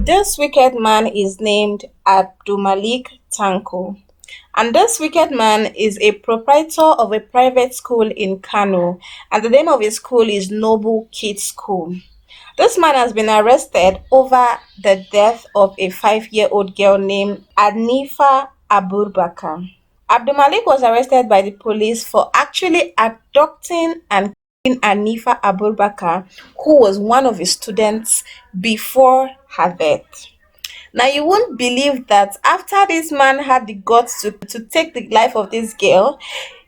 This wicked man is named Abdulmalik Tanko. And this wicked man is a proprietor of a private school in Kano, and the name of his school is Noble Kids School. This man has been arrested over the death of a 5-year-old girl named Anifa Abubakar. Abdulmalik was arrested by the police for actually abducting and killing Anifa Abubakar, who was one of his students before her death. Now, you won't believe that after this man had the guts to take the life of this girl,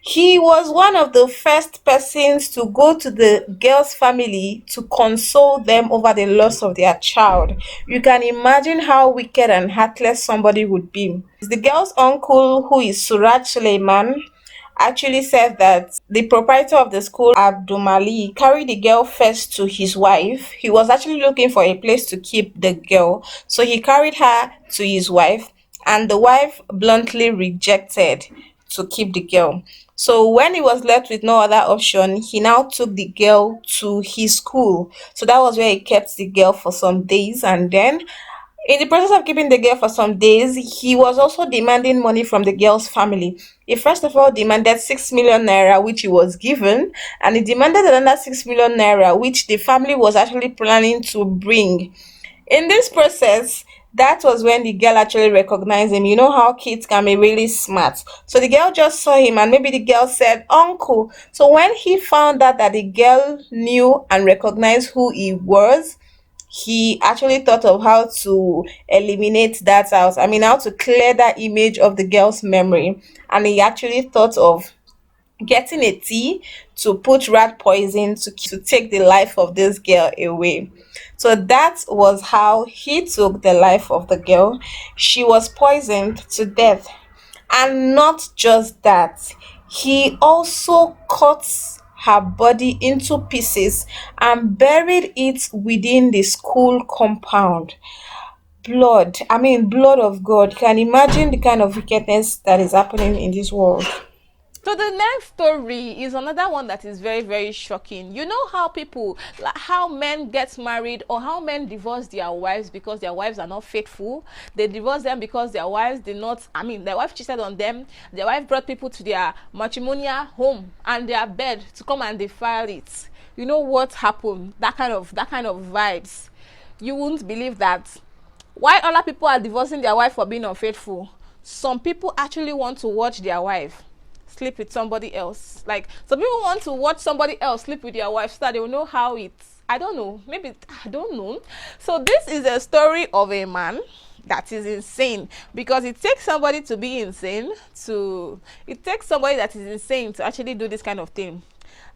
he was one of the first persons to go to the girl's family to console them over the loss of their child. You can imagine how wicked and heartless somebody would be. The girl's uncle, who is Suraj Suleiman, actually said that the proprietor of the school, Abdulmali, carried the girl first to his wife. He was actually looking for a place to keep the girl, so he carried her to his wife, and the wife bluntly rejected to keep the girl. So when he was left with no other option, he now took the girl to his school. So that was where he kept the girl for some days, and then in the process of keeping the girl for some days, he was also demanding money from the girl's family. He first of all demanded 6 million naira, which he was given, and he demanded another 6 million naira, which the family was actually planning to bring. In this process, that was when the girl actually recognized him. You know how kids can be really smart. So the girl just saw him, and maybe the girl said, Uncle. So when he found out that the girl knew and recognized who he was, he actually thought of how to eliminate that out. I mean, how to clear that image of the girl's memory. And he actually thought of getting a tea to put rat poison to take the life of this girl away. So that was how he took the life of the girl. She was poisoned to death. And not just that, he also cut her body into pieces and buried it within the school compound. Blood, I mean, blood of God. You can imagine the kind of wickedness that is happening in this world. So the next story is another one that is very, very shocking. You know how people, like how men get married or how men divorce their wives because their wives are not faithful. They divorce them because their wives did not, their wife cheated on them. Their wife brought people to their matrimonial home and their bed to come and defile it. You know what happened? That kind of vibes. You won't believe that. While other people are divorcing their wife for being unfaithful, some people actually want to watch their wife sleep with somebody else. Like some people want to watch somebody else sleep with their wife so that they will know how it's, I don't know, maybe, I don't know. So this is a story of a man that is insane, because it takes somebody to be insane to, it takes somebody that is insane to actually do this kind of thing.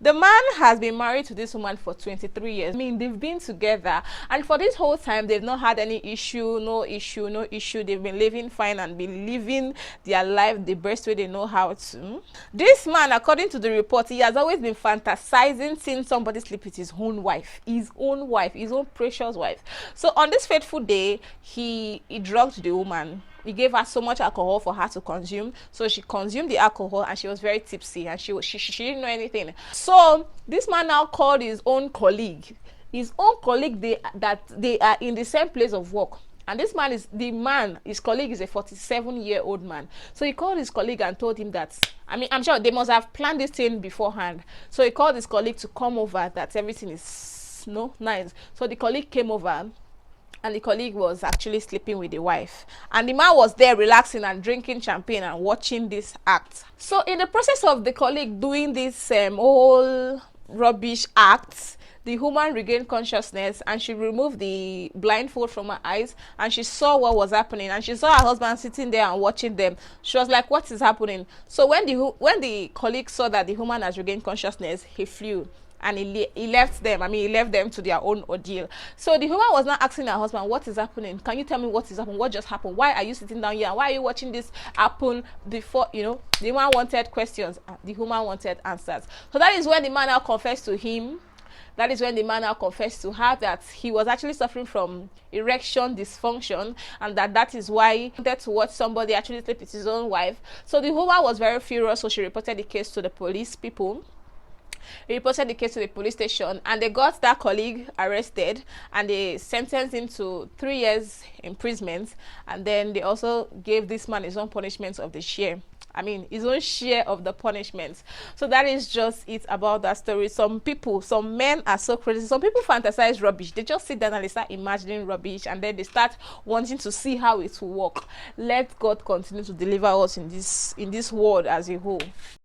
The man has been married to this woman for 23 years. I mean, they've been together, and for this whole time, they've not had any issue, no issue, no issue. They've been living fine and been living their life the best way they know how to. This man, according to the report, he has always been fantasizing seeing somebody sleep with his own wife, his own precious wife. So on this fateful day, he drugged the woman. He gave her so much alcohol for her to consume, so she consumed the alcohol and she was very tipsy, and she didn't know anything. So this man now called his own colleague, they are in the same place of work. And this man his colleague is a 47-year-old man. So he called his colleague and told him that, I'm sure they must have planned this thing beforehand. So he called his colleague to come over, that everything is nice. So the colleague came over, and the colleague was actually sleeping with the wife, and the man was there relaxing and drinking champagne and watching this act. So in the process of the colleague doing this whole rubbish act, the woman regained consciousness, and she removed the blindfold from her eyes, and she saw what was happening, and she saw her husband sitting there and watching them. She was like, what is happening? So when the colleague saw that the woman has regained consciousness, he flew and he left them. He left them to their own ordeal. So the woman was now asking her husband, what is happening? Can you tell me what is happening? What just happened? Why are you sitting down here? Why are you watching this happen before? The woman wanted questions. The woman wanted answers. So that is when the man now confessed to him. That is when the man now confessed to her that he was actually suffering from erection dysfunction, and that is why he wanted to watch somebody actually sleep with his own wife. So the woman was very furious, so she reported the case to the police people. He reported the case to the police station, and they got that colleague arrested, and they sentenced him to 3 years imprisonment, and then they also gave this man his own punishment of the share. I mean, his own share of the punishments. So that is just it about that story. Some people, some men are so crazy. Some people fantasize rubbish. They just sit down and they start imagining rubbish, and then they start wanting to see how it will work. Let God continue to deliver us in this world as a whole.